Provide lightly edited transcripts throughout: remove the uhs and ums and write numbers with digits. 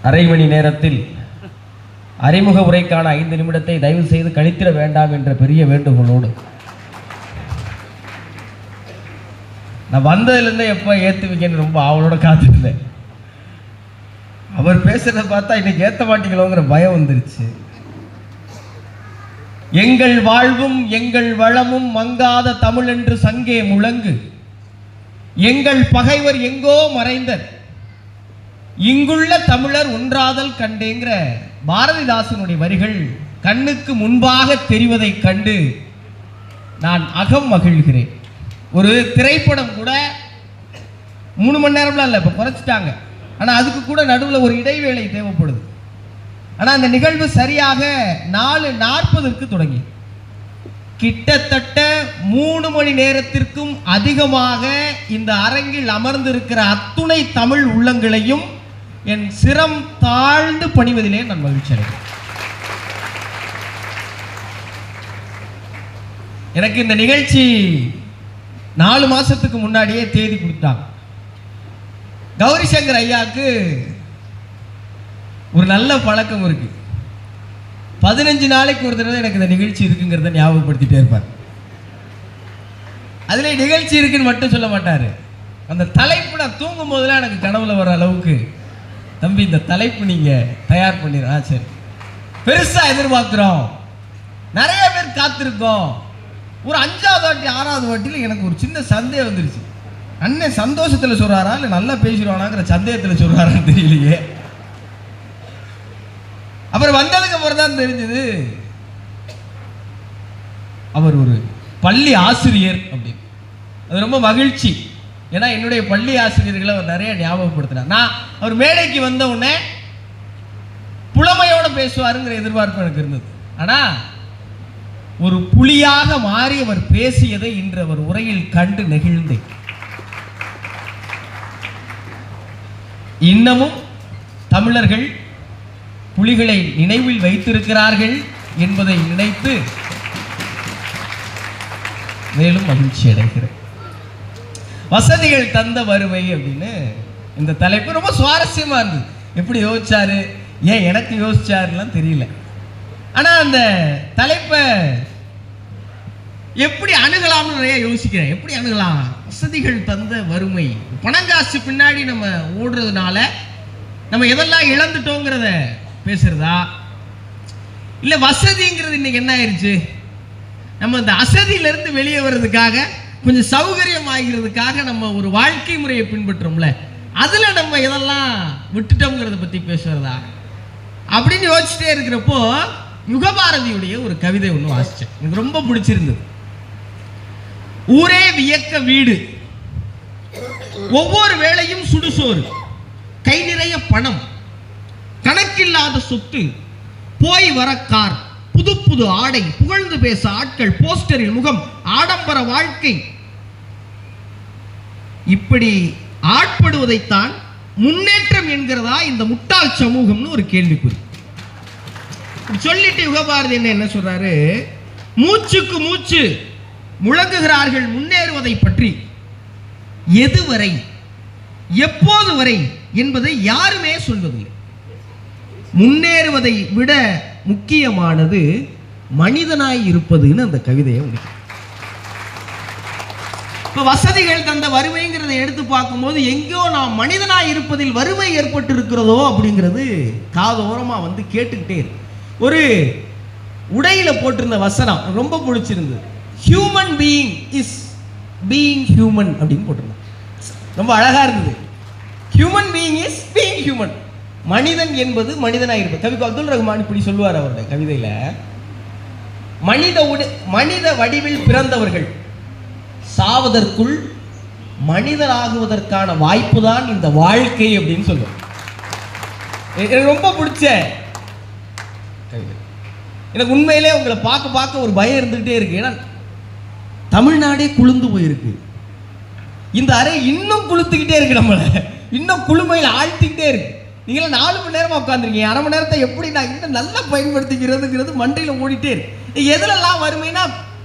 அரை மணி நேரத்தில் அறிமுக உரைக்கான 5 நிமிடத்தை தயவு செய்து கழித்திட வேண்டாம் என்ற பெரிய வேண்டுகோளோடு நான் வந்ததுலேருந்தே எப்போ ஏற்றுவீங்கன்னு ரொம்ப ஆவலோட காத்துருந்தேன். அவர் பேசுறத பார்த்தா இன்னைக்கு ஏற்ற மாட்டீங்களோங்கிற பயம் வந்துருச்சு. எங்கள் வாழ்வும் எங்கள் வளமும் மங்காத தமிழ் என்று சங்கே முழங்கு, எங்கள் பகைவர் எங்கோ மறைந்தர், இங்குள்ள தமிழர் ஒன்றாதல் கண்டேங்கிற பாரதிதாசனுடைய வரிகள் கண்ணுக்கு முன்பாக தெரிவதை கண்டு நான் அகம் மகிழ்கிறேன். ஒரு திரைப்படம் கூட 3 மணி நேரம்லாம் இல்லை, இப்போ குறைச்சிட்டாங்க. ஆனால் அதுக்கு கூட நடுவில் ஒரு இடைவேளை தேவைப்படுது. ஆனால் அந்த நிகழ்வு சரியாக 4:40 தொடங்கி கிட்டத்தட்ட 3 மணி நேரத்திற்கும் அதிகமாக இந்த அரங்கில் அமர்ந்திருக்கிற அத்துணை தமிழ் உள்ளங்களையும் என் சிரம் தாழ்ந்து பணிவதிலே நான் மகிழ்ச்சி அடைகிறேன். எனக்கு இந்த நிகழ்ச்சி 4 மாசத்துக்கு முன்னாடியே தேதி கொடுத்தாங்க. கௌரி சங்கர் ஐயாவுக்கு ஒரு நல்ல பழக்கம் இருக்கு. 15 நாளைக்கு ஒரு தடவை எனக்கு இந்த நிகழ்ச்சி இருக்குங்கிறத ஞாபகப்படுத்திட்டே இருப்பார். அதுல நிகழ்ச்சி இருக்குன்னு மட்டும் சொல்ல மாட்டாரு. அந்த தலைப்பு நான் தூங்கும் போதெல்லாம் எனக்கு கனவுல வர அளவுக்கு, தம்பி இந்த தலைப்பு நீங்க தயார் பண்ணிடுறா, சரி பெருசா எதிர்பார்க்கிறோம், நிறைய பேர் காத்திருக்கோம். ஒரு 5வது வாட்டி 6வது வாட்டியில் எனக்கு ஒரு சின்ன சந்தேகம் வந்துருச்சு. அண்ணன் சந்தோஷத்தில் சொல்றாரா இல்லை நல்லா பேசிடுவானாங்கிற சந்தேகத்தில் சொல்றாரான்னு தெரியலையே. அப்புறம் வந்ததுக்கு அப்புறம் தான் தெரிஞ்சது அவர் ஒரு பள்ளி ஆசிரியர் அப்படின்னு. அது ரொம்ப மகிழ்ச்சி. ஏன்னா என்னுடைய பள்ளி ஆசிரியர்களை அவர் நிறைய ஞாபகப்படுத்தினார். நான் அவர் மேடைக்கு வந்த உடனே புலமையோட பேசுவாருங்கிற எதிர்பார்ப்பு எனக்கு இருந்தது. ஆனா ஒரு புலியாக மாறி அவர் பேசியதை இன்று அவர் உரையில் கண்டு நெகிழ்ந்தேன். இன்னமும் தமிழர்கள் புலிகளை நினைவில் வைத்திருக்கிறார்கள் என்பதை நினைத்து மேலும் மகிழ்ச்சி அடைகிறேன். வசதிகள் தந்த வறுமை அப்படின்னு இந்த தலைப்பு ரொம்ப சுவாரஸ்யமா இருந்தது. எப்படி யோசிச்சாரு, ஏன் எனக்கு யோசிச்சாருலாம் தெரியல. ஆனா அந்த தலைப்பை எப்படி அணுகலாம்னு நிறைய யோசிக்கிறேன். எப்படி அணுகலாம்? வசதிகள் தந்த வறுமை. பணங்காசு பின்னாடி நம்ம ஓடுறதுனால நம்ம எதெல்லாம் இழந்துட்டோங்கிறத பேசுறதா, இல்லை வசதிங்கிறது இன்னைக்கு என்ன ஆயிடுச்சு, நம்ம இந்த அசதியிலிருந்து வெளியே வர்றதுக்காக கொஞ்சம் சௌகரியம் ஆகிறதுக்காக நம்ம ஒரு வாழ்க்கை முறையை பின்பற்றோம்ல, அதுல நம்ம எதெல்லாம் விட்டுட்டோங்கிறத பத்தி பேசுறதா அப்படின்னு யோசிச்சுட்டே இருக்கிறப்போ யுகபாரதியுடைய ஒரு கவிதை ஒன்று வாசிச்சேன். எனக்கு ரொம்ப பிடிச்சிருந்தது. ஊரே வியக்க வீடு, ஒவ்வொரு வேளையும் சுடுசோறு, கை நிறைய பணம், கணக்கில்லாத சொத்து, போய் வர கார், புது புது ஆடை, புகழ்ந்து பேச ஆட்கள், போஸ்டரில் முகம், ஆடம்பர வாழ்க்கை. இப்படி ஆட்படுவதைத்தான் முன்னேற்றம் என்கிறதா இந்த முட்டாள் சமூகம்னு ஒரு கேள்விக்குறி. சொல்லிட்டு யுகபாரதி என்ன சொல்றாரு, மூச்சுக்கு மூச்சு முழங்குகிறார்கள் முன்னேறுவதை பற்றி. எதுவரை, எப்போது வரை என்பதை யாருமே சொல்வதில்லை. முன்னேறுவதை விட முக்கியமானது மனிதனாய் இருப்பதுன்னு அந்த கவிதையை முடிக்கும். இப்ப வசதிகள் தந்த வறுமைங்கிறதை எடுத்து பார்க்கும்போது எங்கோ நாம் மனிதனாய் இருப்பதில் வறுமை ஏற்பட்டு இருக்கிறதோ அப்படிங்கிறது காதோரமா வந்து கேட்டுக்கிட்டே இருக்கு. ஒரு உடையில போட்டிருந்த வசனம் ரொம்ப பிடிச்சிருந்தது. Human being is being human அப்படின்னு போட்டிருந்தாங்க. ரொம்ப அழகா இருந்தது. Human being is being human. மனிதன் என்பது மனிதனாக இருப்பது. கவி அப்துல் ரஹ்மான் இப்படி சொல்லுவார் அவருடைய கவிதையில, மனித வடிவில் பிறந்தவர்கள் சாவதற்குள் மனிதராகுவதற்கான வாய்ப்பு தான் இந்த வாழ்க்கை அப்படின்னு சொல்லுவார். எனக்கு ரொம்ப பிடிச்ச கவிதை. எனக்கு உண்மையிலே உங்களை பார்க்க பார்க்க ஒரு பயம் இருந்துகிட்டே இருக்கு. ஏன்னா தமிழ்நாடே குளிர்ந்து போயிருக்கு. இந்த அறை இன்னும் குளிர்த்துக்கிட்டே இருக்கு, நம்மளை இன்னும் குளுமையில் ஆழ்த்திக்கிட்டே இருக்கு. நீங்களாம் 4 மணி நேரமா உட்காந்துருக்கீங்க. அரை மணி நேரத்தை எப்படி நான் இன்னும் நல்லா பயன்படுத்திக்கிறதுங்கிறது மண்டையில் ஓடிட்டே இருக்கு. எதுலெல்லாம் வறுமைனா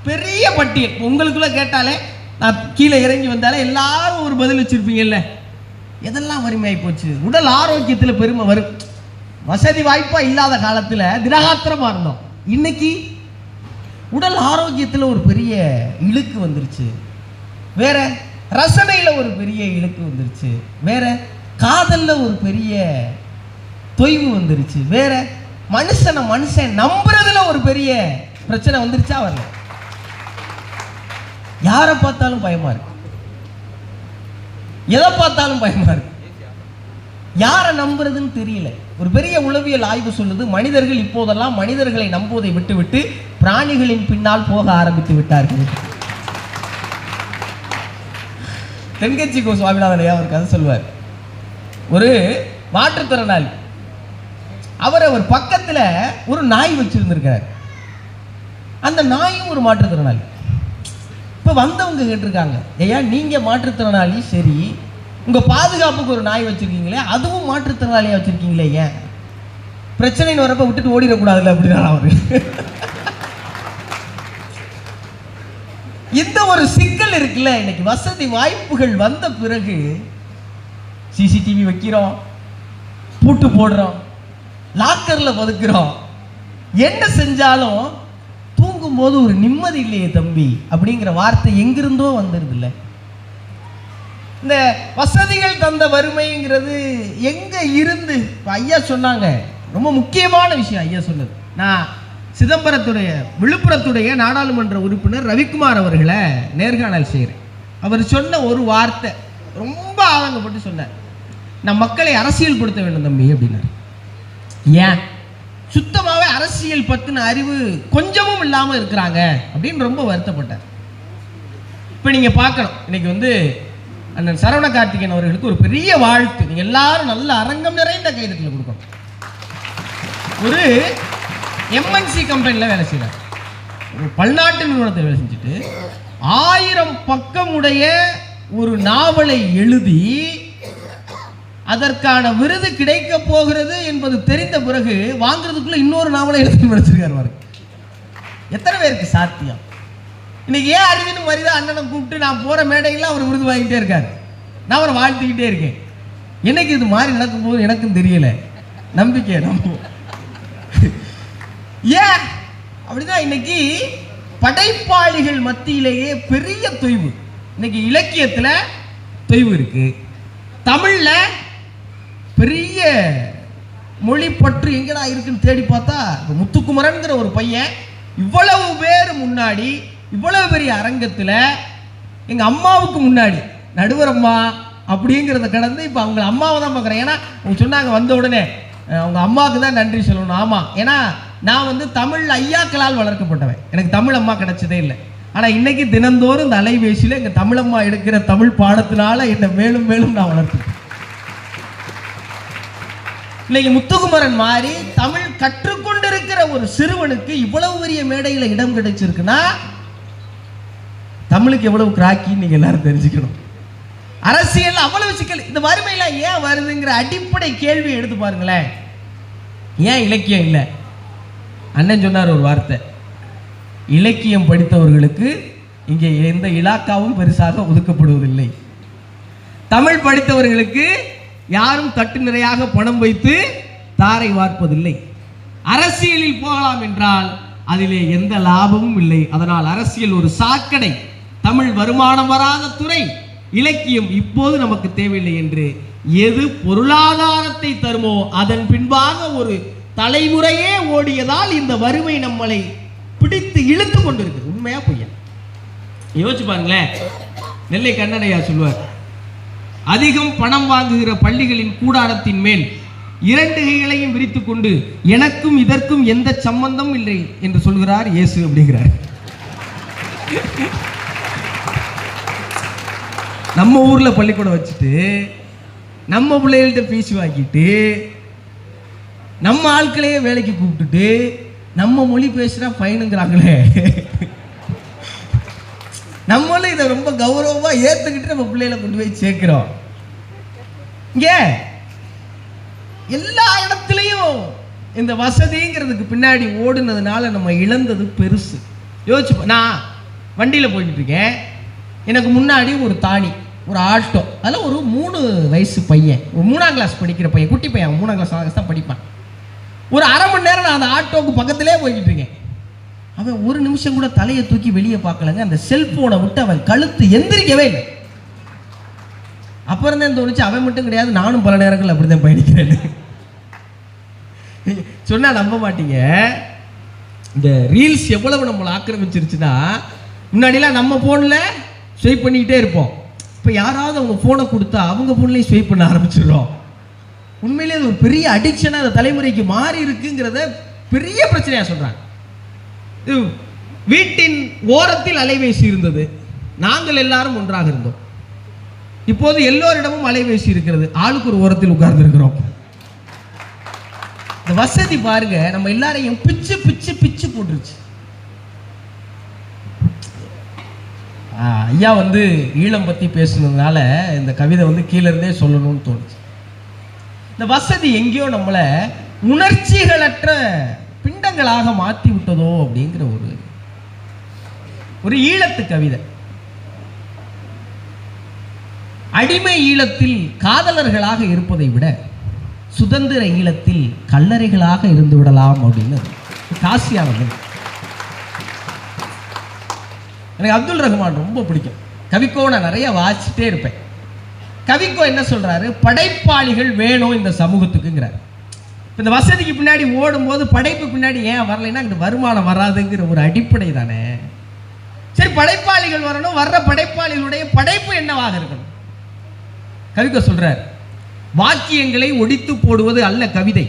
பெரிய பட்டியல். உங்களுக்குள்ள கேட்டாலே, நான் கீழே இறங்கி வந்தாலே எல்லாரும் ஒரு பதில் வச்சிருப்பீங்கல்ல. எதெல்லாம் வறுமையாகி போச்சு. உடல் ஆரோக்கியத்தில் பெருமை வரும். வசதி வாய்ப்பா இல்லாத காலத்தில் திரகாத்திரமா இருந்தோம். இன்னைக்கு உடல் ஆரோக்கியத்தில் ஒரு பெரிய இழுக்கு வந்துருச்சு. வேற ரசனையில் ஒரு பெரிய இழுக்கு வந்துருச்சு. வேற காதல்ல ஒரு பெரிய தொய்வு வந்துருச்சு. வேற மனுஷன் நம்புறதுல ஒரு பெரிய பிரச்சனை வந்துருச்சா வரல. யாரை பார்த்தாலும் பயமா இருக்கு, எதை பார்த்தாலும் பயமா இருக்கு, யாரை நம்புறதுன்னு தெரியல. ஒரு பெரிய உளவியல் ஆய்வு சொல்லுது, மனிதர்கள் இப்போதெல்லாம் மனிதர்களை நம்புவதை விட்டுவிட்டு பிராணிகளின் பின்னால் போக ஆரம்பித்து விட்டார்கள். தென்கட்சி கோ சுவாமிநாதன் அவர் கதை சொல்வார். ஒரு மாற்றுத்திறனாளி, அவர் பக்கத்தில் ஒரு நாய் வச்சிருந்திருக்கார். அந்த நாயும் ஒரு மாற்றுத்திறனாளி. இப்போ வந்தவங்க கேட்டிருக்காங்க, ஐயா நீங்கள் மாற்றுத்திறனாளி சரி, உங்கள் பாதுகாப்புக்கு ஒரு நாய் வச்சுருக்கீங்களே, அதுவும் மாற்றுத்திறனாளியாக வச்சுருக்கீங்களே, ஏன் பிரச்சனைன்னு வரப்போ விட்டுட்டு ஓடிடக்கூடாதுல்ல அப்படின்னா அவர். இந்த ஒரு சிக்கல் இருக்குல்ல. இன்னைக்கு வசதி வாய்ப்புகள் வந்த பிறகு சிசிடிவி வைக்கிறோம், பூட்டு போடுறோம், லாக்கர்ல பதுக்கிறோம், என்ன செஞ்சாலும் தூங்கும்போது ஒரு நிம்மதி இல்லையே தம்பி அப்படிங்கிற வார்த்தை எங்கிருந்தோ வந்துருது இல்லை. இந்த வசதிகள் தந்த வறுமைங்கிறது எங்க இருந்து ஐயா சொன்னாங்க. ரொம்ப முக்கியமான விஷயம் ஐயா சொன்னது. நான் விழுப்புரத்துடைய நாடாளுமன்ற உறுப்பினர் ரவிக்குமார் அவர்களை நேர்காணல் செய்கிறேன். அவர் சொன்ன ஒரு வார்த்தை ரொம்ப ஆதங்கப்பட்டு சொன்னார், நான் மக்களை அரசியல் படுத்த வேண்டும் தம்பி அப்படின்னாரு. ஏன் சுத்தமாகவே அரசியல் பற்றின அறிவு கொஞ்சமும் இல்லாமல் இருக்கிறாங்க அப்படின்னு ரொம்ப வருத்தப்பட்டார். இப்போ நீங்கள் பார்க்கணும், இன்னைக்கு அண்ணன் சரவண கார்த்திகேயன் அவர்களுக்கு ஒரு பெரிய வாழ்த்து. நீங்கள் எல்லாரும் நல்ல அரங்கம் நிறைந்த கைதட்டில் கொடுக்கணும். ஒரு எம்என்சி கம்பெனியில் வேலை செய்கிறார், ஒரு பல்நாட்டு நிறுவனத்தில் வேலை செஞ்சுட்டு 1000 பக்கம் உடைய ஒரு நாவலை எழுதி அதற்கான விருது கிடைக்க போகிறது என்பது தெரிந்த பிறகு வாங்குறதுக்குள்ள இன்னொரு நாவலை எழுதி முடிச்சிருக்காரு. எத்தனை பேருக்கு சாத்தியம்? இன்னைக்கு ஏன் அறிவின்னு மாதிரிதான் அண்ணனை கூப்பிட்டு நான் போற மேடையில் அவர் விருது வாங்கிட்டே இருக்காரு, நான் அவரை வாழ்த்துக்கிட்டே இருக்கேன். என்னைக்கு இது மாதிரி நடக்கும் போது எனக்கும் தெரியல, நம்பிக்கை நம்புவோம். ஏன் அப்படிதான் இன்னைக்கு படைப்பாளிகள் மத்தியிலேயே பெரிய தொய்வு. இன்னைக்கு இலக்கியத்தில் தொய்வு இருக்கு, தமிழ்ல பெரிய மொழி பற்று எங்கடா இருக்குன்னு தேடி பார்த்தா முத்துக்குமரன்கிற ஒரு பையன் இவ்வளவு பேர் முன்னாடி இவ்வளவு பெரிய அரங்கத்தில் எங்க அம்மாவுக்கு முன்னாடி நடுவர் அம்மா அப்படிங்கிறத கடந்து இப்போ அவங்க அம்மாவை தான் பார்க்குறேன். ஏன்னா அவங்க சொன்னாங்க வந்த உடனே அவங்க அம்மாவுக்கு தான் நன்றி சொல்லணும். ஆமாம், ஏன்னா நான் தமிழ் ஐயாக்களால் வளர்க்கப்பட்டவன், எனக்கு தமிழ் அம்மா கிடைச்சதே இல்லை. ஆனால் இன்னைக்கு தினந்தோறும் இந்த அலைபேசியில் எங்கள் தமிழம்மா எடுக்கிற தமிழ் பாடத்தினால என்னை மேலும் மேலும் நான் வளர்த்துட்டேன். இன்னைக்கு முத்துக்குமரன் மாதிரி தமிழ் கற்றுக்கொண்டிருக்கிற ஒரு சிறுவனுக்கு இவ்வளவு பெரிய மேடையில் இடம் கிடைச்சிருக்குன்னா தமிழுக்கு எவ்வளவு கிராக்கின்னு நீங்க எல்லாரும் தெரிஞ்சுக்கணும். அரசியல் அவ்வளவு சிக்கல். இந்த வறுமையெல்லாம் ஏன் வருதுங்கிற அடிப்படை கேள்வி எடுத்து பாருங்களேன். ஏன் இலக்கியம் இல்லை? அண்ணன் சொன்னார் ஒரு வார்த்தை, இலக்கியம் படித்தவர்களுக்கு இங்கே எந்த இலாக்காவும் பெருசாக ஒதுக்கப்படுவதில்லை, தமிழ் படித்தவர்களுக்கு யாரும் தட்டு நிறையாக பணம் வைத்து தாரை வார்ப்பதில்லை, அரசியலில் போகலாம் என்றால் அதிலே எந்த லாபமும் இல்லை, அதனால் அரசியல் ஒரு சாக்கடை, தமிழ் வருமானம் வராத துறை, இலக்கியம் இப்போது நமக்கு தேவையில்லை என்று எது பொருளாதாரத்தை தருமோ அதன் பின்பாக ஒரு தலைமுறையே ஓடியதால் இந்த வறுமை நம்மளை பிடித்து இழுத்து கொண்டிருக்கு. உண்மையா பொய்யா? யோசிச்சு பாருங்களேன். நெல்லை கண்ணனையா சொல்லுவார், அதிகம் பணம் வாங்குகிற பள்ளிகளின் கூடாரத்தின் மேல் 2 கைகளையும் விரித்து கொண்டு எனக்கும் இதற்கும் எந்த சம்பந்தம் இல்லை என்று சொல்கிறார் இயேசு அப்படிங்கிறார். நம்ம ஊர்ல பள்ளிக்கூடம் வச்சுட்டு நம்ம பிள்ளைகள்கிட்ட ஃபீஸ் வாங்கிட்டு நம்ம ஆட்களையே வேலைக்கு கூப்பிட்டுட்டு நம்ம மொழி பேசுறா ஃபைனுங்கிறாங்களே. நம்மளும் இதை ரொம்ப கௌரவமா ஏத்துக்கிட்டு நம்ம பிள்ளைகளை கொண்டு போய் சேர்க்கிறோம். இங்க எல்லா இடத்துலையும் இந்த வசதிங்கிறதுக்கு பின்னாடி ஓடுனதுனால நம்ம இழந்தது பெருசு. யோசிச்சு, நான் வண்டியில் போய்கிட்டு இருக்கேன், எனக்கு முன்னாடி ஒரு தாணி ஒரு ஆட்டோ, அதில் ஒரு 3 வயசு பையன், ஒரு 3ஆம் கிளாஸ் படிக்கிற பையன், குட்டி பையன், 3ஆம் கிளாஸ் தான் படிப்பான். ஒரு அரை மணி நேரம் நான் அந்த ஆட்டோவுக்கு பக்கத்திலே போய்கிட்டு இருக்கேன். அவன் ஒரு நிமிஷம் கூட தலையை தூக்கி வெளியே பார்க்கலங்க. அந்த செல்போனை விட்டு அவன் கழுத்து எந்திரிக்கவே இல்லை. அப்புறம் தான் தோணுச்சு, அவன் மட்டும் கிடையாது, நானும் பல நேரங்கள் அப்படி தான் பயணிக்கிறேன். சொன்னா நம்ப மாட்டீங்க, இந்த ரீல்ஸ் எவ்வளவு நம்மளை ஆக்கிரமிச்சிருச்சுன்னா, முன்னாடிலாம் நம்ம ஃபோனில் ஸ்வைப் பண்ணிக்கிட்டே இருப்போம். இப்போ யாராவது அவங்க ஃபோனை கொடுத்தா அவங்க ஃபோன்லேயும் ஸ்வைப் பண்ண ஆரம்பிச்சிடுறோம். உண்மையிலே அது ஒரு பெரிய அடிக்ஷனாக அந்த தலைமுறைக்கு மாறி இருக்குங்கிறத பெரிய பிரச்சனையாக சொல்கிறாங்க. வீட்டின் ஓரத்தில் அலைபேசி இருந்தது, நாங்கள் எல்லாரும் ஒன்றாக இருந்தோம். இப்போது எல்லோரிடமும் அலைபேசி இருக்கிறது, ஆளுக்கு ஒரு ஓரத்தில் உட்கார்ந்து இருக்கிறோம். இந்த வசதி பாருங்க, நம்ம எல்லாரையும் பிச்சு பிச்சு பிச்சு போட்டுருச்சு. ஐயா வந்து ஈழம் பற்றி பேசுனதுனால இந்த கவிதை வந்து கீழே இருந்தே சொல்லணும்னு தோணுச்சு. இந்த வசதி எங்கேயோ நம்மளை உணர்ச்சிகளற்ற பிண்டங்களாக மாற்றி விட்டதோ அப்படிங்கிற ஒரு ஈழத்து கவிதை. அடிமை ஈழத்தில் காதலர்களாக இருப்பதை விட சுதந்திர ஈழத்தில் கல்லறைகளாக இருந்து விடலாம் அப்படின்னு காசியானது. எனக்கு அப்துல் ரஹ்மான் ரொம்ப பிடிக்கும். கவிக்கோ நான் நிறைய வாசிச்சுட்டே இருப்பேன். கவிக்கோ என்ன சொல்றாரு, படைப்பாளிகள் வேணும் இந்த சமூகத்துக்குங்கிறார். இந்த வசதிக்கு பின்னாடி ஓடும்போது படைப்பு பின்னாடி ஏன் வரலைன்னா இந்த வருமானம் வராதுங்கிற ஒரு அடிப்படை தானே. சரி, படைப்பாளிகள் வரணும், வர்ற படைப்பாளிகளுடைய படைப்பு என்னவாக இருக்கணும்? கவிக்கோ சொல்றார், வாக்கியங்களை ஒடித்து போடுவது அல்ல கவிதை,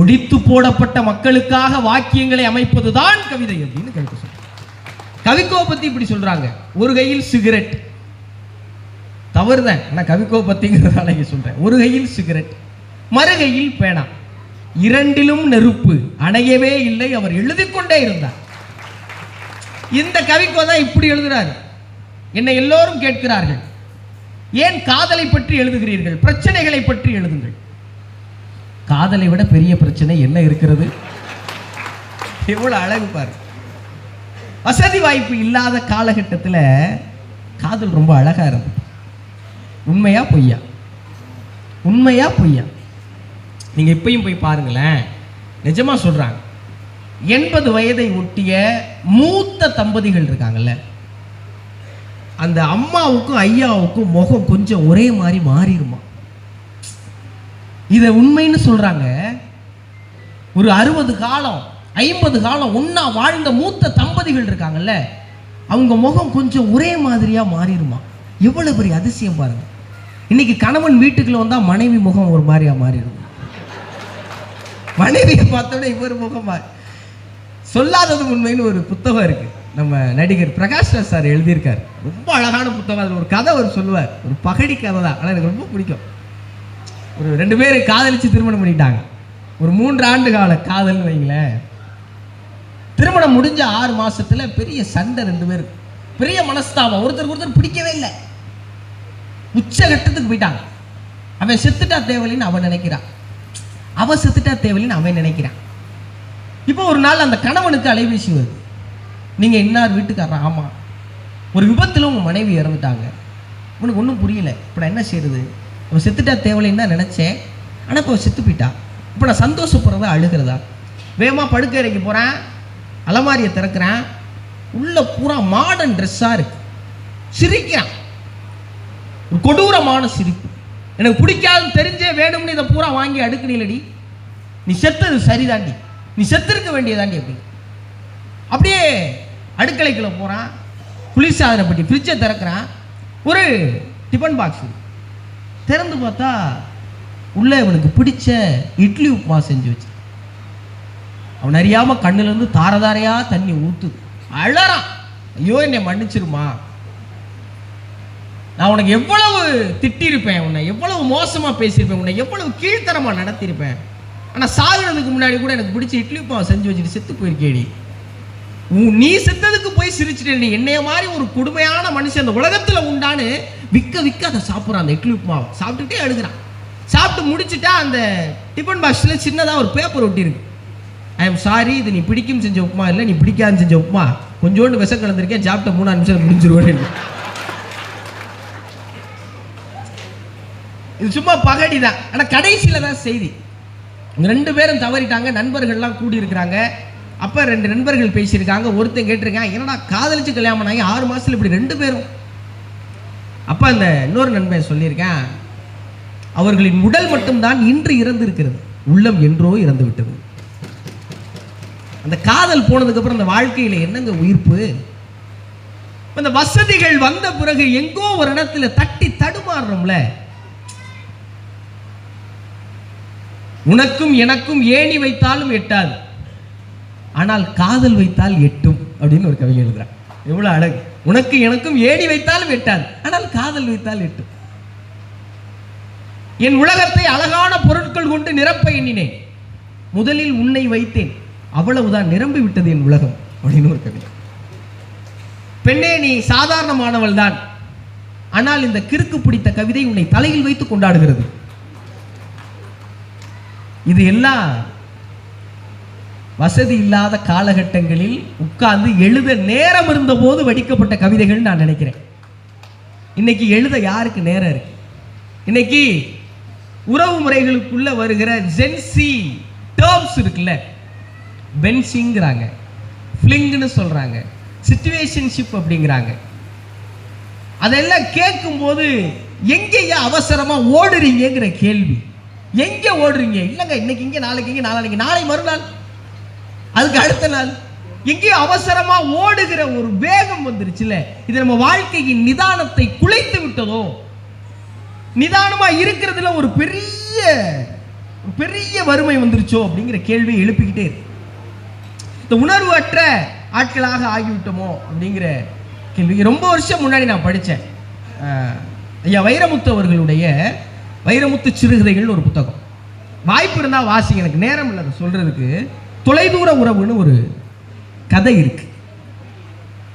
ஒடித்து போடப்பட்ட மக்களுக்காக வாக்கியங்களை அமைப்பதுதான் கவிதை அப்படின்னு கவிக்கோ சொல்றார். கவிக்கோ பத்தி இப்படி சொல்றாங்க, ஒரு கையில் சிகரெட், தவறுதான், ஆனா கவிக்கோ பத்திங்கிறதால சொல்றேன். ஒரு கையில் சிகரெட், மறுகையில் பேனா, இரண்டிலும் நெருப்பு, அணையவே இல்லை, அவர் எழுதிக்கொண்டே இருந்தார். இந்த கவிக்கோ தான் இப்படி எழுதுறாரு. என்னை எல்லோரும் கேட்கிறார்கள், ஏன் காதலை பற்றி எழுதுகிறீர்கள், பிரச்சனைகளை பற்றி எழுதுங்கள். காதலை விட பெரிய பிரச்சனை என்ன இருக்கிறது? எவ்வளவு அழகு பாரு. வசதி வாய்ப்பு இல்லாத காலகட்டத்தில் காதல் ரொம்ப அழகா இருந்தது. உண்மையா பொய்யா? உண்மையா பொய்யா? நீங்க இப்பயும் போய் பாருங்களேன், நிஜமா சொல்றாங்க. 80 வயதை ஒட்டிய மூத்த தம்பதிகள் இருக்காங்கல்ல, அந்த அம்மாவுக்கும் ஐயாவுக்கும் முகம் கொஞ்சம் ஒரே மாதிரி மாறிடுமா. இதை உண்மைன்னு சொல்றாங்க. ஒரு 60 காலம் 50 காலம் ஒன்னா வாழ்ந்த மூத்த தம்பதிகள் இருக்காங்கல்ல, அவங்க முகம் கொஞ்சம் ஒரே மாதிரியா மாறிடுமா. எவ்வளவு பெரிய அதிசயம் பாருங்க. இன்னைக்கு கணவன் வீட்டுக்குள்ள வந்தா மனைவி முகம் ஒரு மாதிரியா மாறிடும். மனைவியை பார்த்தோட இவர் முகம் சொல்லாதது உண்மைன்னு ஒரு புத்தகம் இருக்கு, நம்ம நடிகர் பிரகாஷ் ராஜ் சார் எழுதியிருக்காரு. ரொம்ப அழகான புத்தகம். அதில் ஒரு கதை அவர் சொல்லுவார், ஒரு பகடி கதை தான், ஆனால் எனக்கு ரொம்ப பிடிக்கும். ஒரு 2 பேர் காதலிச்சு திருமணம் பண்ணிட்டாங்க. ஒரு 3 ஆண்டு கால காதல்னு வைங்களேன். திருமணம் முடிஞ்ச 6 மாசத்துல பெரிய சண்டை, 2 பேருக்கு பெரிய மனஸ்தாபம், ஒருத்தருக்கு ஒருத்தர் பிடிக்கவே இல்லை. உச்சகட்டத்துக்கு போயிட்டாங்க. அவன் செத்துட்டா தேவையில்லைன்னு அவன் நினைக்கிறான், அவன் செத்துட்டா தேவையில்லைன்னு அவன் நினைக்கிறான். இப்போ ஒரு நாள் அந்த கணவனுக்கு அலைபேசி வருது, நீங்க இன்னார் வீட்டுக்காரன், ஆமா, ஒரு விபத்துல உங்க மனைவி இறந்துட்டாங்க. உனக்கு ஒன்றும் புரியல, இப்போ நான் என்ன செய்யறது? அவன் செத்துட்டா தேவையில்லைன்னு தான் நினைச்சேன், ஆனால் இப்போ செத்து போயிட்டா. இப்போ நான் சந்தோஷப்படுறதா அழுகிறதா? வேகமா படுக்க அறைக்கு போறேன், அலமாரியை திறக்கிறேன், உள்ள பூரா மாடர்ன் ட்ரெஸ்ஸா இருக்கு. சிரிக்கிறான், ஒரு கொடூரமான சிரிப்பு. எனக்கு பிடிக்காதுன்னு தெரிஞ்சே வேணும்னு இதை பூரா வாங்கி அடுக்கணிலடி, நீ செத்தது சரிதாண்டி, நீ செத்துருக்க வேண்டியதாண்டி. அப்படியே அடுக்கலைக்குள்ள போறான், குளிர்சாதன பெட்டி ஃப்ரிட்ஜை திறக்கிறான், ஒரு டிஃபன் பாக்ஸ் திறந்து பார்த்தா உள்ள இவனுக்கு பிடிச்ச இட்லி உப்புமா செஞ்சு வச்சு. அவன் அறியாம கண்ணுல இருந்து தாரதாரையா தண்ணி ஊத்து, அழறான், ஐயோ என்னை மன்னிச்சிருமா, நான் உனக்கு எவ்வளவு திட்டிருப்பேன், உன்னை எவ்வளவு மோசமா பேசியிருப்பேன், உன்னை எவ்வளவு கீழ்த்தரமா நடத்திருப்பேன், ஆனா சாகுறதுக்கு முன்னாடி கூட எனக்கு பிடிச்ச இட்லி உப்புமா செஞ்சு வச்சுட்டு செத்து போயிருக்கேடி. நீ செத்ததுக்கு போய் சிரிச்சுட்டு, நீ என்னைய மாதிரி ஒரு கொடுமையான மனுஷன் அந்த உலகத்துல உண்டான்னு விக்க விக்க அதை சாப்பிட்றான். அந்த இட்லி உப்புமாவை சாப்பிட்டுட்டே அழுகிறான். சாப்பிட்டு முடிச்சுட்டா அந்த டிஃபன் பாக்ஸ்ல சின்னதா ஒரு பேப்பர் ஒட்டி இருக்கு, ஐ எம் சாரி, இது நீ பிடிக்கும் செஞ்ச உப்புமா இல்லை, நீ பிடிக்காதுன்னு செஞ்ச உப்புமா, கொஞ்சோண்டு விஷம் கலந்துருக்கேன், சாப்பிட்ட 3 நிமிஷம் முடிஞ்சிருவேன். இது சும்மா பகடி தான். ஆனால் கடைசியில் தான் செய்தி. 2 பேரும் தவறிட்டாங்க. நண்பர்கள்லாம் கூடி இருக்கிறாங்க. அப்போ 2 நண்பர்கள் பேசியிருக்காங்க. ஒருத்தன் கேட்டிருக்கான், என்னடா காதலிச்சு கல்யாணம் பண்ணாங்க 6 மாதத்தில் இப்படி 2 பேரும். அப்போ அந்த இன்னொரு நண்பன் சொல்லியிருக்கேன், அவர்களின் உடல் மட்டும்தான் இன்று இறந்து இருக்கிறது, உள்ளம் என்றோ இறந்து விட்டது. அந்த காதல் போனதுக்கு அப்புறம் அந்த வாழ்க்கையில் என்னங்க உயிர்ப்பு? அந்த வசதிகள் வந்த பிறகு எங்கோ ஒரு இடத்துல தட்டி தடுமாறுறோம்ல. உனக்கும் எனக்கும் ஏணி வைத்தாலும் எட்டாது, ஆனால் காதல் வைத்தால் எட்டும் அப்படின்னு ஒரு கவிதை எழுதுறான். எவ்வளவு அழகு! உனக்கு எனக்கும் ஏணி வைத்தாலும் எட்டாது, ஆனால் காதல் வைத்தால் எட்டும். என் உலகத்தை அழகான பொருட்கள் கொண்டு நிரப்ப எண்ணினேன், முதலில் உன்னை வைத்தேன், அவ்வளவுதான் நிரம்பி விட்டது என் உலகம் அப்படின்னு ஒரு கவிதை. பெண்ணே, நீ சாதாரணமானவள் தான், ஆனால் இந்த கிறுக்கு பிடித்த கவிதை உன்னை தலையில் வைத்து கொண்டாடுகிறது. இது எல்லாம் வசதி இல்லாத காலகட்டங்களில் உட்கார்ந்து எழுத நேரம் இருந்த போது வடிக்கப்பட்ட கவிதைகள் நான் நினைக்கிறேன். இன்னைக்கு எழுத யாருக்கு நேரம் இருக்கு? இன்னைக்கு உறவு முறைகளுக்குள்ள வருகிற ஜென்சி டேர்ம்ஸ் இருக்குல்ல, பென்சிங்கிறாங்க, ஃபிளிங்னு சொல்றாங்க, சிச்சுவேஷன்ஷிப் அப்படிங்கிறாங்க. அதெல்லாம் கேட்கும் போது எங்கேயா அவசரமா ஓடுறீங்கிற கேள்வி. எங்க ஓடுறீங்க? இல்லைங்க, இன்னைக்கு இங்க, நாளைக்கு இங்க, நாளைக்கு, நாளை மறுநாள், அதுக்கு அடுத்த நாள், எங்கேயோ அவசரமா ஓடுகிற ஒரு வேகம் வந்துருச்சுல. இது நம்ம வாழ்க்கையின் நிதானத்தை குலைத்து விட்டதோ? நிதானமா இருக்கிறதுல ஒரு பெரிய வறுமை வந்துருச்சோ அப்படிங்கிற கேள்வியை எழுப்பிக்கிட்டே இருக்கு. இந்த உணர்வு அற்ற ஆட்களாக ஆகிவிட்டோமோ அப்படிங்கிற கேள்வி. ரொம்ப வருஷம் முன்னாடி நான் படித்தேன். ஐயா வைரமுத்து அவர்களுடைய வைரமுத்து சிறுகதைகள் ஒரு புத்தகம். வாய்ப்பு இருந்தால் வாசிங்க, எனக்கு நேரம் இல்லை அதை சொல்றதுக்கு. தொலைதூர உறவுன்னு ஒரு கதை இருக்கு.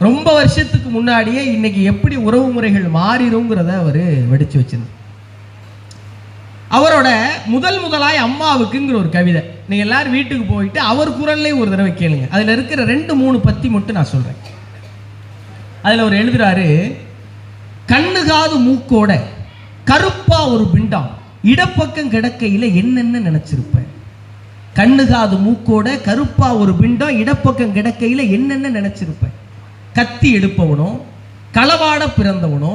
ரொம்ப வருஷத்துக்கு முன்னாடியே இன்னைக்கு எப்படி உறவு முறைகள் மாறிடுங்கிறத அவர் வடிச்சு வச்சிருந்தார். அவரோட முதலாய் அம்மாவுக்குங்கிற ஒரு கவிதை நீங்க எல்லாரும் வீட்டுக்கு போயிட்டு அவர் குரல்லையும் ஒரு தடவை கேளுங்க. அதுல இருக்கிற 2-3 பத்தி மட்டும் நான் சொல்றேன். அதுல அவர் எழுதுறாரு, கண்ணு காது மூக்கோட கருப்பா ஒரு பிண்டம் இடப்பக்கம் கிடக்கையில என்னென்ன நினைச்சிருப்பேன். கண்ணு காது மூக்கோட கருப்பா ஒரு பிண்டம் இடப்பக்கம் கிடக்கையில என்னென்ன நினைச்சிருப்பேன். கத்தி எடுப்பவனோ, களவாட பிறந்தவனோ,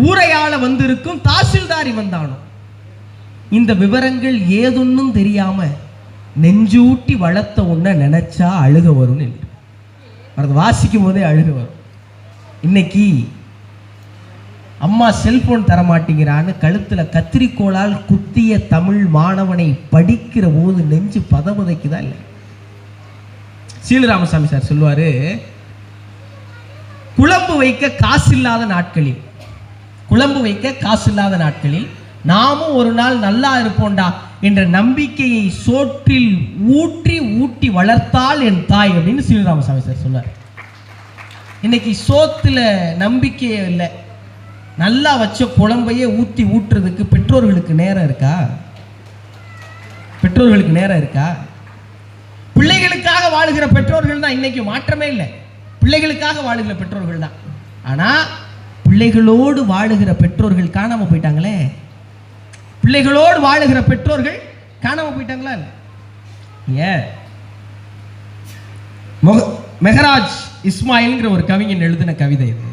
ஊரையாள வந்திருக்கும் தாசில்தாரி வந்தானோ, இந்த விவரங்கள் ஏதொன்னும் தெரியாம நெஞ்சூட்டி வளர்த்த உன்ன நினைச்சா அழுக வரும்னு அதை வாசிக்கும் போதே அழுக வரும். இன்னைக்கு அம்மா செல்போன் தரமாட்டேங்கிறான்னு கழுத்துல கத்திரிக்கோளால் குத்திய தமிழ் மாணவனை படிக்கிற போது நெஞ்சு பதபதைக்குதா இல்லை? சீலராமசாமி சார் சொல்லுவாரு, குழம்பு வைக்க காசு இல்லாத நாட்களில் நாமும் ஒரு நாள் நல்லா இருப்போண்டா என்ற நம்பிக்கையை சோற்றில் ஊட்டி வளர்த்தால் என் தாய் அப்படின்னு சீலராமசாமி சார் சொன்னார். இன்னைக்கு சோத்துல நம்பிக்கையே இல்லை. நல்லா வச்ச குழம்பையே ஊற்றுறதுக்கு பெற்றோர்களுக்கு நேரம் இருக்கா? பிள்ளைகளுக்காக வாழுகிற பெற்றோர்கள் தான் இன்னைக்கு, மாற்றமே இல்லை. பிள்ளைகளுக்காக வாழுகிற பெற்றோர்கள் தான். ஆனா பிள்ளைகளோடு வாழுகிற பெற்றோர்கள் காணாம போயிட்டாங்களே. பிள்ளைகளோடு வாழுகிற பெற்றோர்கள் காணாம போயிட்டாங்களா? ஏன்? மெஹராஜ் இஸ்மாயில்ங்கிற ஒரு கவிஞன் எழுதின கவிதை இது.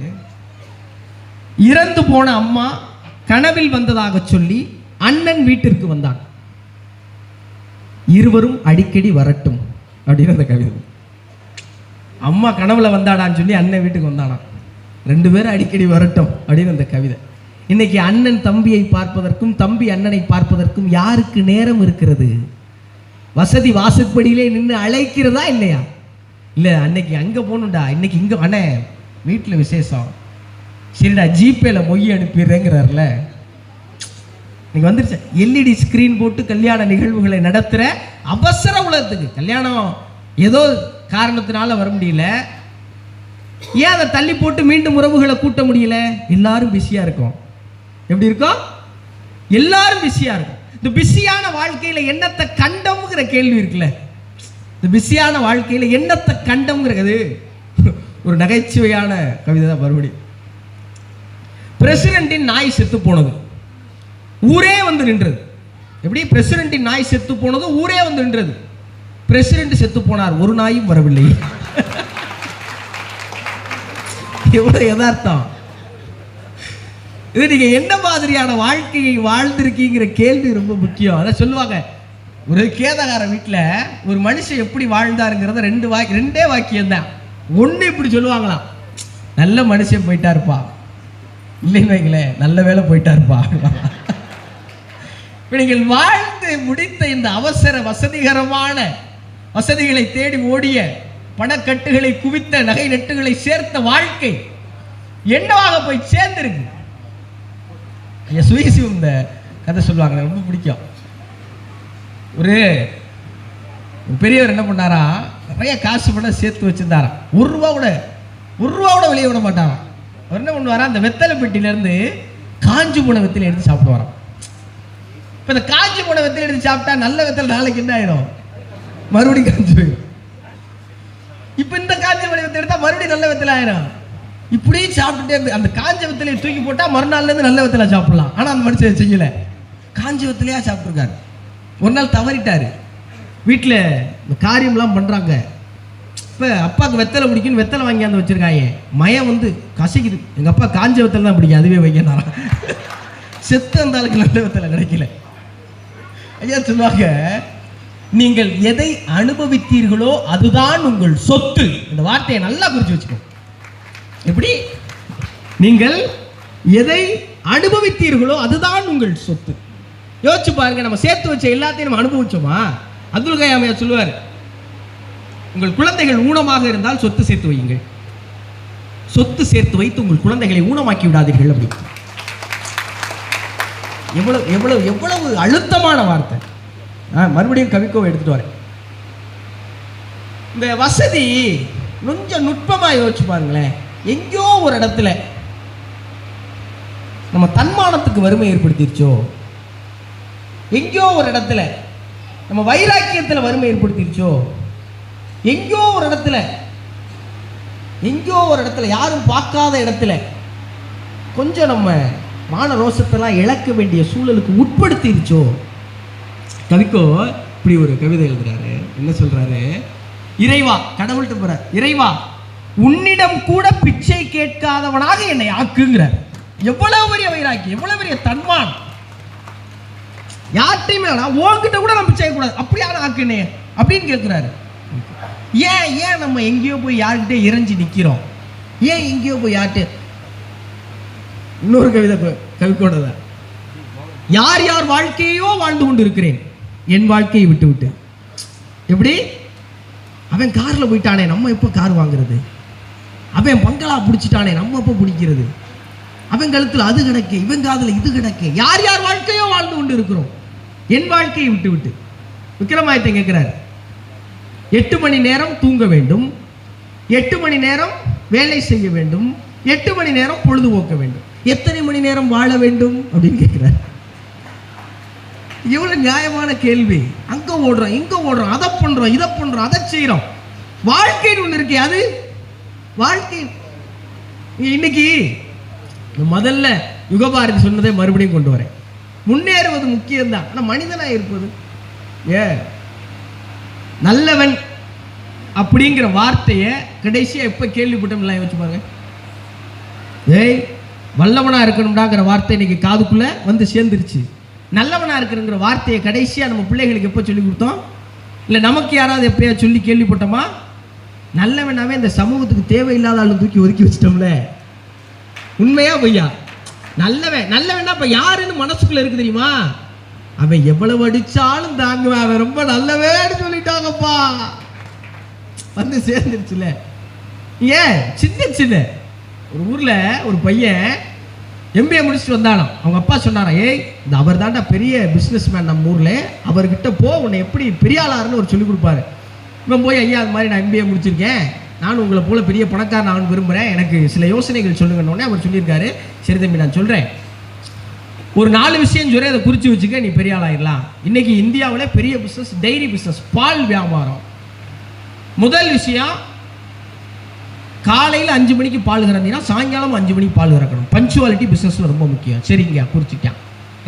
இறந்து போன அம்மா கனவில் வந்ததாக சொல்லி அண்ணன் வீட்டிற்கு வந்தான். இருவரும் அடிக்கடி வரட்டும் அப்படின்னு அந்த கவிதை. அம்மா கனவுல வந்தாடான்னு சொல்லி அண்ணன் வீட்டுக்கு வந்தானா. 2 பேரும் அடிக்கடி வரட்டும் அப்படின்னு அந்த கவிதை. இன்னைக்கு அண்ணன் தம்பியை பார்ப்பதற்கும் தம்பி அண்ணனை பார்ப்பதற்கும் யாருக்கு நேரம் இருக்கிறது? வசதி வாசற்படியிலே நின்று அழைக்கிறதா இல்லையா? இல்லை, அன்னைக்கு அங்கே போகணும்டா, இன்னைக்கு இங்கே அண்ணே வீட்டில் விசேஷம், சரிடா ஜிபேல மொய் அனுப்பிடுறேங்கிறார்ல. இன்னைக்கு வந்துருச்சு எல்இடி ஸ்கிரீன் போட்டு கல்யாண நிகழ்வுகளை நடத்துகிற அவசர உலகத்துக்கு. கல்யாணம் ஏதோ காரணத்தினால வர முடியல, ஏன் அதை தள்ளி போட்டு மீண்டும் உறவுகளை கூட்ட முடியல? எல்லாரும் பிஸியா இருக்கும். எப்படி இருக்கும்? எல்லாரும் பிஸியா இருக்கும். இந்த பிஸியான வாழ்க்கையில என்னத்தை கண்டம்ங்கிற கேள்வி இருக்குல்ல, இந்த பிஸியான வாழ்க்கையில என்னத்தை கண்டம்ங்கிறது ஒரு நகைச்சுவையான கவிதை தான். மறுபடி பிரசிடென்டின் நாய் செத்து போனது. ஊரே வந்து நின்றது. எப்படி பிரசிடென்டின் நாய் செத்து போனது ஊரே வந்து நின்றது. பிரசிடென்ட் செத்து போனார், ஒரு நாயும் வரவில்லை. எவ்வளவு யதார்த்தம் இது. நீங்க என்ன மாதிரியான வாழ்க்கையை வாழ்ந்திருக்கீங்கிற கேள்வி ரொம்ப முக்கியம். அதான் சொல்லுவாங்க, ஒரு கேதகார வீட்டில் ஒரு மனுஷன் எப்படி வாழ்ந்தாருங்கிறத ரெண்டே வாக்கியம் தான். ஒன்று இப்படி சொல்லுவாங்களாம், நல்ல மனுஷன் போயிட்டாருப்பா, இல்லைன்னு வைங்களேன் நல்ல வேலை போயிட்டாருப்பா. நீங்கள் வாழ்ந்து முடித்த இந்த அவசர வசதிகரமான வசதிகளை தேடி ஓடிய பணக்கட்டுகளை குவித்த நகை நட்டுகளை சேர்த்த வாழ்க்கை என்னவாக போய் சேர்ந்திருக்கு? சுயசிவம் இந்த கதை சொல்லுவாங்க, ரொம்ப பிடிக்கும். ஒரு பெரியவர் என்ன பண்ணாரா, நிறைய காசு பணம் சேர்த்து வச்சிருந்தாராம். ஒரு ரூபா கூட வெளியே விட மாட்டாராம். அவர் என்ன பண்ணுவாரா, அந்த வெத்தலை பெட்டியிலேருந்து காஞ்சி போன வெத்தலை எடுத்து சாப்பிடுவாராம். இப்போ இந்த காஞ்சி போன வெத்தலை எடுத்து சாப்பிட்டா நல்ல வெத்தலை நாளைக்கு என்ன ஆயிடும், மறுபடியும் காஞ்சி போயிடும். இப்போ இந்த காஞ்ச வெத்தலை எடுத்தால் மறுபடியும் நல்ல வெத்தலை ஆயிடும். இப்படியும் சாப்பிட்டுட்டே இருந்து அந்த காஞ்ச வெத்தலையை தூக்கி போட்டால் மறுநாள்லேருந்து நல்ல வெத்தலை சாப்பிடலாம். ஆனால் அந்த மனுஷன் செய்யலை, காஞ்ச வெத்தலையாக சாப்பிட்ருக்காரு. ஒரு நாள் தவறிட்டாரு, வீட்டில் இந்த காரியம்லாம் பண்ணுறாங்க. இப்போ அப்பாவுக்கு வெத்தலை பிடிக்குன்னு வெத்தலை வாங்கியாந்து வச்சுருக்காங்க. மயம் வந்து கசைக்குது, எங்கள் அப்பா காஞ்ச வெத்தலை தான் பிடிக்கும், அதுவே வைக்கனாராம். செத்து அந்த ஆளுக்கு நல்ல வெத்தலை கிடைக்கல. ஐயா சொல்லுவாங்க, நீங்கள் எதை அனுபவித்தீர்களோ அதுதான் உங்கள் சொத்து. இந்த வார்த்தையை நல்லா குறித்து வச்சுக்கோ. எப்படி? நீங்கள் எதை அனுபவித்தீர்களோ அதுதான் உங்கள் சொத்து. யோசிச்சு பாருங்க, நம்ம சேர்த்து வச்ச எல்லாத்தையும் நம்ம அனுபவிச்சோமா? அப்துல் கலாம் சொல்லுவார், உங்கள் குழந்தைகள் ஊனமாக இருந்தால் சொத்து சேர்த்து வையுங்கள், சொத்து சேர்த்து வைத்து உங்கள் குழந்தைகளை ஊனமாக்கி விடாதீர்கள். அப்படி எவ்வளவு எவ்வளவு எவ்வளவு அழுத்தமான வார்த்தை. மறுபடியும் கவிக்கோவை எடுத்துட்டு வரேன். இந்த வசதி கொஞ்சம் நுட்பமா யோசிச்சு பாருங்களேன். எங்கேயோ ஒரு இடத்துல நம்ம தன்மானத்துக்கு வறுமை ஏற்படுத்திருச்சோ, எங்கேயோ ஒரு இடத்துல நம்ம வைராக்கியத்தில் வறுமை ஏற்படுத்திருச்சோ, எங்கேயோ ஒரு இடத்துல யாரும் பார்க்காத இடத்துல கொஞ்சம் நம்ம மான ரோசத்தெல்லாம் இழக்க வேண்டிய சூழலுக்கு உட்படுத்திருச்சோ. கவிக்கோ இப்படி ஒரு கவிதை எழுதுறாரு. என்ன சொல்றாரு? இறைவா, கடவுள்கிட்ட போறார், இறைவா உன்னிடம் கூட பிச்சை கேட்காதவனாக என்னை ஆக்குங்கிறார். எவ்வளவு பெரிய வைராக்கி, எவ்வளவு பெரிய தன்மான். யார்ட்டையுமே உன்கிட்ட கூட நம்ம பிச்சை கூடாது, அப்படியான ஆக்குனே அப்படின்னு கேட்கிறாரு. ஏன் நம்ம எங்கேயோ போய் யார்கிட்ட இறைஞ்சி நிற்கிறோம்? ஏன் எங்கேயோ போய் யார்கிட்ட? இன்னொரு கவிதை கவிக்கோட தான், யார் யார் வாழ்க்கையோ வாழ்ந்து கொண்டு இருக்கிறேன், என் வாழ்க்கையை விட்டு விட்டு. எப்படி? அவன் கார்ல போயிட்டானே, நம்ம எப்போ கார் வாங்குறது? அவன் பங்களா பிடிச்சிட்டானே, நம்ம எப்போ பிடிக்கிறது? அவன் கழுத்துல அது கிடக்கு, இவன் காதுல இது கிடக்கு. யார் யார் வாழ்க்கையோ வாழ்ந்து கொண்டு இருக்கிறோம், என் வாழ்க்கையை விட்டு விட்டு. விக்ரமாதித்யன் கேட்கிறார், 8 மணி நேரம் தூங்க வேண்டும், 8 மணி நேரம் வேலை செய்ய வேண்டும், 8 மணி நேரம் பொழுதுபோக்க வேண்டும், எத்தனை மணி நேரம் வாழ வேண்டும் அப்படின்னு கேட்கிறார். எவ்வளவு நியாயமான கேள்வி. அங்க ஓடுறோம், இங்க ஓடுறோம், அதை பண்றோம், இதை பண்றோம், அதை செய்யறோம். வாழ்க்கைன்னு ஒண்ணு இருக்கே, அது வாழ்க்கை. இன்னைக்கு முதல்ல யுகபாரதி சொன்னதை மறுபடியும் கொண்டு வரேன். முன்னேறுவது முக்கியம்தான், ஆனா மனிதனா இருப்பது நல்லவன் அப்படிங்கிற வார்த்தையை கடைசியா எப்ப கேள்விப்பட்டோம் யோசிச்சு பாருங்க. வல்லவனா இருக்கணும்டாங்கிற வார்த்தை இன்னைக்கு காதுக்குள்ள வந்து சேர்ந்துருச்சு. நல்லவனா இருக்கிறங்கிற வார்த்தையை கடைசியா நம்ம பிள்ளைகளுக்கு எப்போ சொல்லி கொடுத்தோம்? இல்லை நமக்கு யாராவது எப்படியா சொல்லி கேள்விப்பட்டோமா? நல்லவனாவே இந்த சமூகத்துக்கு தேவையில்லாத ஆளு தூக்கி ஒதுக்கி வச்சிட்டோம்ல. உண்மையா பொய்யா? நல்லவனா இப்ப யாருன்னு மனசுக்குள்ள இருக்கு தெரியுமா? அவன் எவ்வளவு அடிச்சாலும் தாங்குவான், அவன் ரொம்ப நல்லவேன்னு சொல்லிட்டாங்கப்பா, வந்து சேர்ந்துருச்சுல. ஏன் சின்ன ஒரு ஊர்ல ஒரு பையன் MBA முடிச்சுட்டு வந்தாலும் அவங்க அப்பா சொன்னாரா, இந்த அவர் தாண்டா பெரிய பிஸ்னஸ் மேன் நம்ம ஊர்ல, அவர்கிட்ட போ, உன்னை எப்படி பெரிய ஆளாருன்னு ஒரு சொல்லி கொடுப்பாரு. இவன் போய், ஐயா அது மாதிரி நான் MBA முடிச்சிருக்கேன், நானும் உங்களை போல பெரிய பணக்காரன் ஆகணும்னு விரும்புகிறேன், எனக்கு சில யோசனைகள் சொல்லுங்கன்னொடனே அவர் சொல்லியிருக்காரு. சரி தம்பி நான் சொல்கிறேன், ஒரு 4 விஷயம் சொல்கிறேன், அதை குறித்து வச்சுக்க, நீ பெரிய ஆளாயிடலாம். இன்னைக்கு இந்தியாவில் பெரிய பிஸ்னஸ் டைரி பிஸ்னஸ், பால் வியாபாரம். முதல் விஷயம், காலையில் 5 மணிக்கு பால் கறந்தீங்கன்னா சாயங்காலம் 5 மணிக்கு பால் கறக்கணும். பஞ்சுவாலிட்டி பிஸ்னஸில் ரொம்ப முக்கியம். சரிங்க குறிச்சிட்டான்.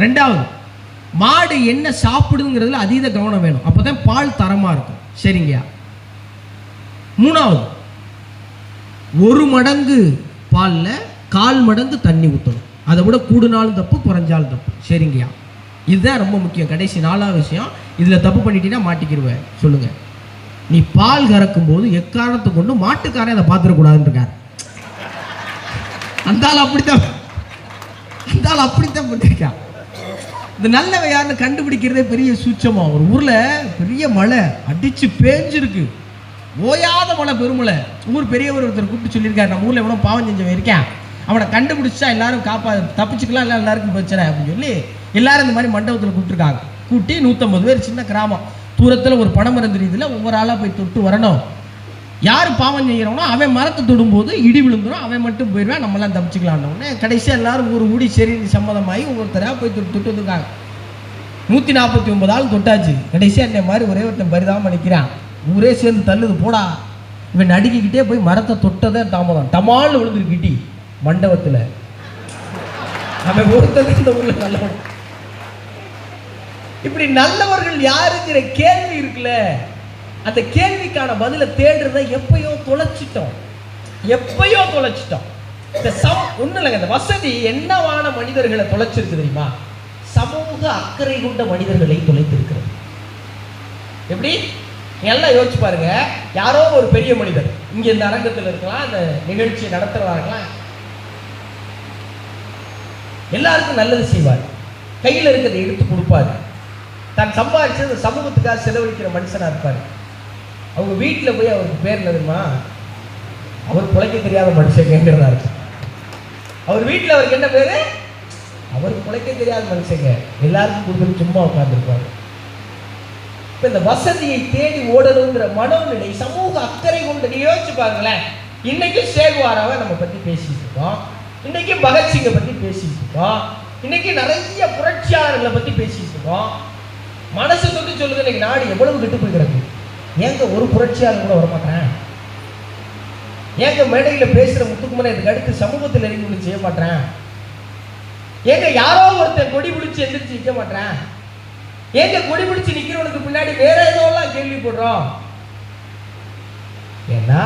ரெண்டாவது, மாடு என்ன சாப்பிடுங்கிறதுல அதீத கவனம் வேணும், அப்பதான் பால் தரமா இருக்கும். சரிங்கய்யா. மூணாவது, 1 மடங்கு பால்ல 1/4 மடங்கு தண்ணி ஊற்றணும். அதை விட கூடுனாலும் தப்பு, குறைஞ்சாலும் தப்பு. சரிங்கய்யா. இதுதான் ரொம்ப முக்கியம். கடைசி 4வது விஷயம், இதில் தப்பு பண்ணிட்டீங்கன்னா மாட்டிக்கிடுவேன். சொல்லுங்க, நீ பால் கறக்கும் போது எக்காரணத்தை கொண்டு மாட்டுக்காரன் அதை பார்த்துடக்கூடாதுன்னு இருக்கார். அந்த ஆள் அப்படித்தான் பண்ணிருக்கான். இந்த நல்லவ யாருன்னு கண்டுபிடிக்கிறதே பெரிய சூட்சமா. ஒரு ஊர்ல பெரிய மழை அடிச்சு பேஞ்சிருக்கு, ஓயாத மழை, பெருமழை. ஊர் பெரியவர் ஒருத்தர் கூப்பிட்டு சொல்லியிருக்காரு, நம்ம ஊர்ல எவ்வளோ பாவம் செஞ்சவன் இருக்கேன், அவனை கண்டுபிடிச்சா எல்லாரும் தப்பிச்சுக்கலாம், இல்லை எல்லாருக்கும் பிரச்சனை அப்படின்னு சொல்லி எல்லாரும் இந்த மாதிரி மண்டபத்தில் கூப்பிட்டுருக்காங்க. கூட்டி 150 பேர், சின்ன கிராமம், தூரத்தில் ஒரு பனைமரம் தெரியுதுல, ஒவ்வொரு ஆளாக போய் தொட்டு வரணும். யார் பாவம் செய்கிறவனோ அவன் மரத்தை தொடும்போது இடி விழுந்துடும், அவன் மட்டும் போயிடுவான், நம்மளாம் தப்பிச்சுக்கலான்னு. கடைசியாக எல்லாரும் ஒரு ஊடி சரி சம்மதமாகி ஒவ்வொருத்தராக போய் தொட்டு வந்துருக்காங்க. 149 ஆள் தொட்டாச்சு. கடைசியாக என்ன மாதிரி ஒரே ஒருத்தன் பரிதாபம் நிற்கிறான். ஊரே சேர்ந்து தள்ளுது, போடா. இவன் நடுக்கிக்கிட்டே போய் மரத்தை தொட்டதே தாமதம், டமால் விழுந்துருக்கிட்டி மண்டபத்தில். அவன் ஒருத்தர் இந்த ஊரில் நல்லவன். இப்படி நல்லவர்கள் யாருங்கிற கேள்வி இருக்குல்ல, அந்த கேள்விக்கான பதிலை தேடுறத எப்பயோ தொலைச்சிட்டோம். இந்த ஒன்றும் இல்லைங்க, இந்த வசதி என்னவான மனிதர்களை தொலைச்சிருக்கு தெரியுமா? சமூக அக்கறை கொண்ட மனிதர்களை தொலைத்திருக்கிறது. எப்படி எல்லாம் யோசிச்சு பாருங்க. யாரோ ஒரு பெரிய மனிதர் இங்க இந்த அரங்கத்தில் இருக்கலாம், இந்த நிகழ்ச்சியை நடத்துறதா இருக்கலாம், எல்லாருக்கும் நல்லது செய்வார், கையில் இருக்கிறதை எடுத்து கொடுப்பாரு, தான் சம்பாதிச்சது சமூகத்துக்காக செலவழிக்கிற மனுஷனா இருப்பார். அவங்க வீட்டில் போய் அவருக்கு பேர் தெரியுமா? அவர் பிழைக்க தெரியாத மனுஷன் கேட்கிறதா இருக்கு. அவர் வீட்டில் அவருக்கு என்ன பேரு? அவர் பிழைக்க தெரியாத மனுஷங்க, எல்லாருக்கும் கொடுத்துட்டு சும்மா உட்கார்ந்துருப்பாரு. இப்போ இந்த வசதியை தேடி ஓடணுங்கிற மனோநிலை, சமூக அக்கறை கொண்டு நீ யோசிச்சு பாருங்களேன். இன்னைக்கு சேகுவாராவை நம்ம பற்றி பேசிட்டு இருக்கோம், இன்னைக்கு பகத்சிங்கை பற்றி பேசிட்டு இருக்கோம், இன்னைக்கு நிறைய புரட்சியாளர்களை பற்றி பேசிட்டு இருக்கோம். மனசு தொட்டு சொல்லுது, இன்னைக்கு நாடு எவ்வளவு கெட்டு போய் கிடக்கு. ஏங்க ஒரு புரட்சியாளர் கூட வரமாட்டேன்? ஏங்க மேடையில் பேசுகிற முத்துக்குமரன் இதுக்கு அடுத்து சமூகத்தில் இறங்கி ஒன்று செய்ய மாட்டேன்? ஏங்க யாரோ ஒருத்தர் கொடி பிடிச்சி எந்திரிச்சு நிற்க மாட்டேன்? ஏங்க கொடி பிடிச்சி நிற்கிறவனுக்கு பின்னாடி வேற ஏதோலாம் கேள்விப்படுறோம்? ஏன்னா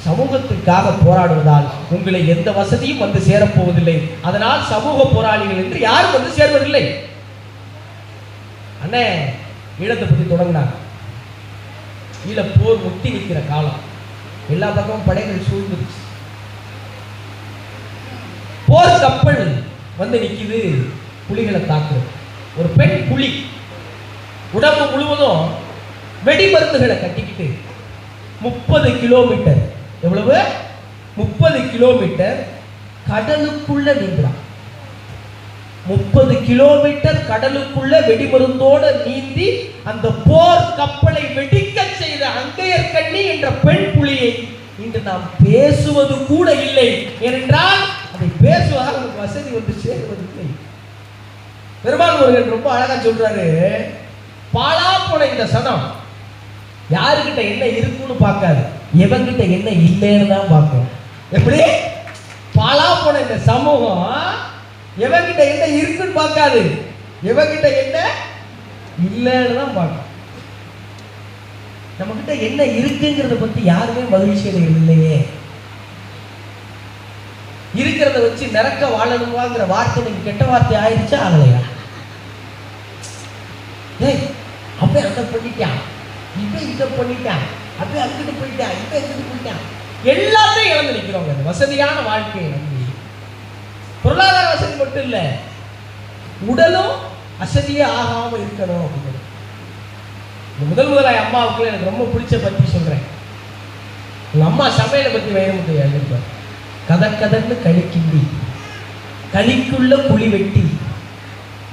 சமூகத்துக்காக போராடுவதால் உங்களை எந்த வசதியும் வந்து சேரப்போவதில்லை. அதனால் சமூக போராளிகள் என்று யாரும் வந்து சேர்வதில்லை. அண்ணே ஈழத்தை பற்றி தொடங்கினாங்க. ஈழ போர் முத்தி நிற்கிற காலம், எல்லா பக்கமும் படைகள் சூழ்ந்துருச்சு. போர் கப்பல் வந்து நிற்கிது, புலிகளை தாக்குது. ஒரு பெண் புலி உடம்பு முழுவதும் வெடி மருந்துகளை கட்டிக்கிட்டு 30 கிலோமீட்டர், எவ்வளவு? 30 கிலோமீட்டர் கடலுக்குள்ள நீந்தான். 30 கிலோமீட்டர் கடலுக்குள்ள வெடிமருந்தோட நீந்தி அந்த போர் கப்பலை வெடிக்க செய்த அங்கையர்கண்ணி என்ற பெண் புலியை இன்று நாம் பேசுவது கூட இல்லை. ஏனென்றால் அதை பேசுவதால் நமக்கு வசதி வந்து சேருவதில்லை. பெருமாள் முருகன் ரொம்ப அழகா சொல்றாரு, பாலா போன இந்த சனம் யாருக்கிட்ட என்ன இருக்குன்னு பார்க்காது, எவங்கிட்ட என்ன இல்லைன்னு தான் பார்க்கும். எப்படி? பாலா போன இந்த சமூகம் எவங்கிட்ட என்ன இருக்குன்னு பார்க்காது, எவங்கிட்ட என்ன இல்லைன்னு தான் பார்க்கும். நம்ம கிட்ட என்ன இருக்குங்கிறத பத்தி யாருமே மகிழ்ச்சி இல்லையே. இருக்கிறத வச்சு நிறக்க வாழணுங்கிற வார்த்தை நீங்க கெட்ட வார்த்தை ஆயிடுச்சா ஆகலையா? அப்ப அதை பண்ணிட்டான், இப்ப இதை பண்ணிட்டான், அப்ப அங்கிட்டு போயிட்டான், இப்ப எங்கிட்டு போயிட்டான், எல்லாத்தையும் இழந்து நிற்கிறோங்க. இந்த வசதியான வாழ்க்கையை நம்பி பொருளாதார வசதி மட்டும் இல்ல, உடலும் வசதியே ஆகாம இருக்கணும் அப்படின்னு. முதலாய் அம்மாவுக்கு எனக்கு ரொம்ப பிடிச்ச பத்தி சொல்றேன். உங்க அம்மா சமையலை பத்தி வைரமுத்து எழுதிருப்பார். கதன்னு களி கிண்டி, களிக்குள்ள புளி வெட்டி,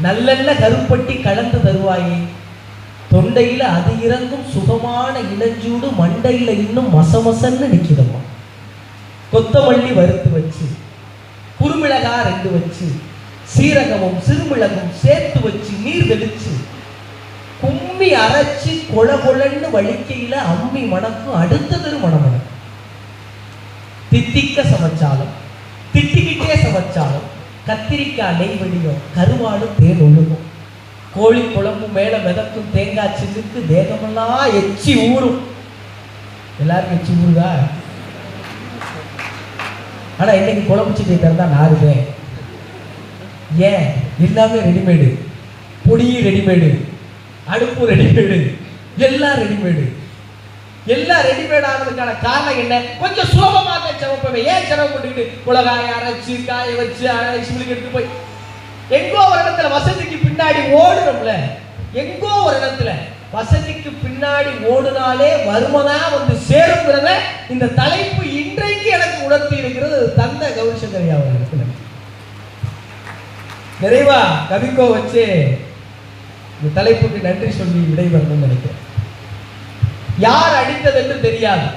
நல்லெண்ண கருப்பட்டி கலந்து தருவாயே, தொண்டையில அது இறங்கும் சுகமான இளஞ்சூடு, மண்டையில இன்னும் மசமசன்னு நிற்கிதம்மா. கொத்தமல்லி வறுத்து வச்சு, குறுமிளகா 2 வச்சு, சீரகமும் சிறுமிளகும் சேர்த்து வச்சு, நீர் தெளிச்சு கும்மி அரைச்சி கொழன்னு வலிக்கையில அம்மி மணக்கும், அடுத்தது மணமணக்கும். தித்திக்க சமைச்சாலும் திட்டிக்கிட்டே சமைச்சாலும் கத்திரிக்காய் நெய் வடியும், கருவாடு தேன் ஒழுகும், கோழி குழம்பு மேல மிதக்கும் தேங்காய் சில்லுக்கு தேகமெல்லாம் எச்சி ஊறும். எல்லாருக்கும் எச்சி ஊறுதா? ஆனா இன்னைக்கு குழம்பு சட்டி திறந்தா நாருதே. ஏன்? எல்லாமே ரெடிமேடு, பொடியும் ரெடிமேடு, அடுப்பு ரெடிமேடு, எல்லாம் ரெடிமேடு. எல்லாம் ரெடிமேட் ஆனதுக்கான காரணம் என்ன? கொஞ்சம் சுலபமாக சமைப்பவே. ஏன் சிரமப்பட்டுக்கிட்டு மிளகாயை அரைச்சு காய வச்சு அரைச்சு எடுத்து போய் எங்கோ ஒரு இடத்துல வசதிக்கு பின்னாடி ஓடுறோம்ல, எங்கோ ஒரு இடத்துல வசதிக்கு பின்னாடி ஓடுனாலே வருமனா வந்து சேருங்கிறத இந்த தலைப்பு இன்றைக்கு எனக்கு உணர்த்தி இருக்கிறது தந்த கௌரிசங்கர் அவர்களுக்கு. நிறைவா கவிக்கோ வச்சு இந்த தலைப்புக்கு நன்றி சொல்லி விடைபெறணும்னு நினைக்கிறேன். யார் அடித்தது என்று தெரியாது,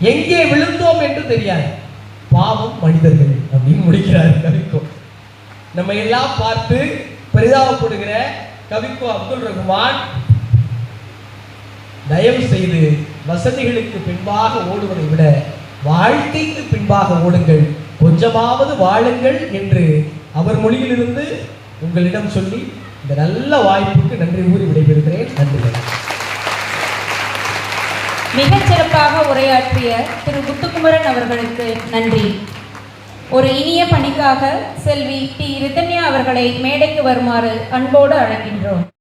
எங்கே விழுந்தோம் என்று தெரியாது, பாவம் மனிதர்கள் அப்படின்னு முடிக்கிறார் கவிக்கோ. நம்ம எல்லாம் பார்த்து பரிதாபப்படுகிற கவிக்கோ அப்துல் ரஹ்மான் தயவு செய்து வசதிகளுக்கு பின்பாக ஓடுவதை விட வாழ்க்கைக்கு பின்பாக ஓடுங்கள், கொஞ்சமாவது வாழுங்கள் என்று அவர் மொழியிலிருந்து உங்களிடம் சொல்லி இந்த நல்ல வாய்ப்புக்கு நன்றி கூறி விடைபெறுகிறேன். நன்றி. மிகச்சிறப்பாக உரையாற்றிய திரு முத்துக்குமரன் அவர்களுக்கு நன்றி. ஒரு இனிய பணிக்காக செல்வி டி ரிதன்யா அவர்களை மேடைக்கு வருமாறு அன்போடு அழைக்கின்றோம்.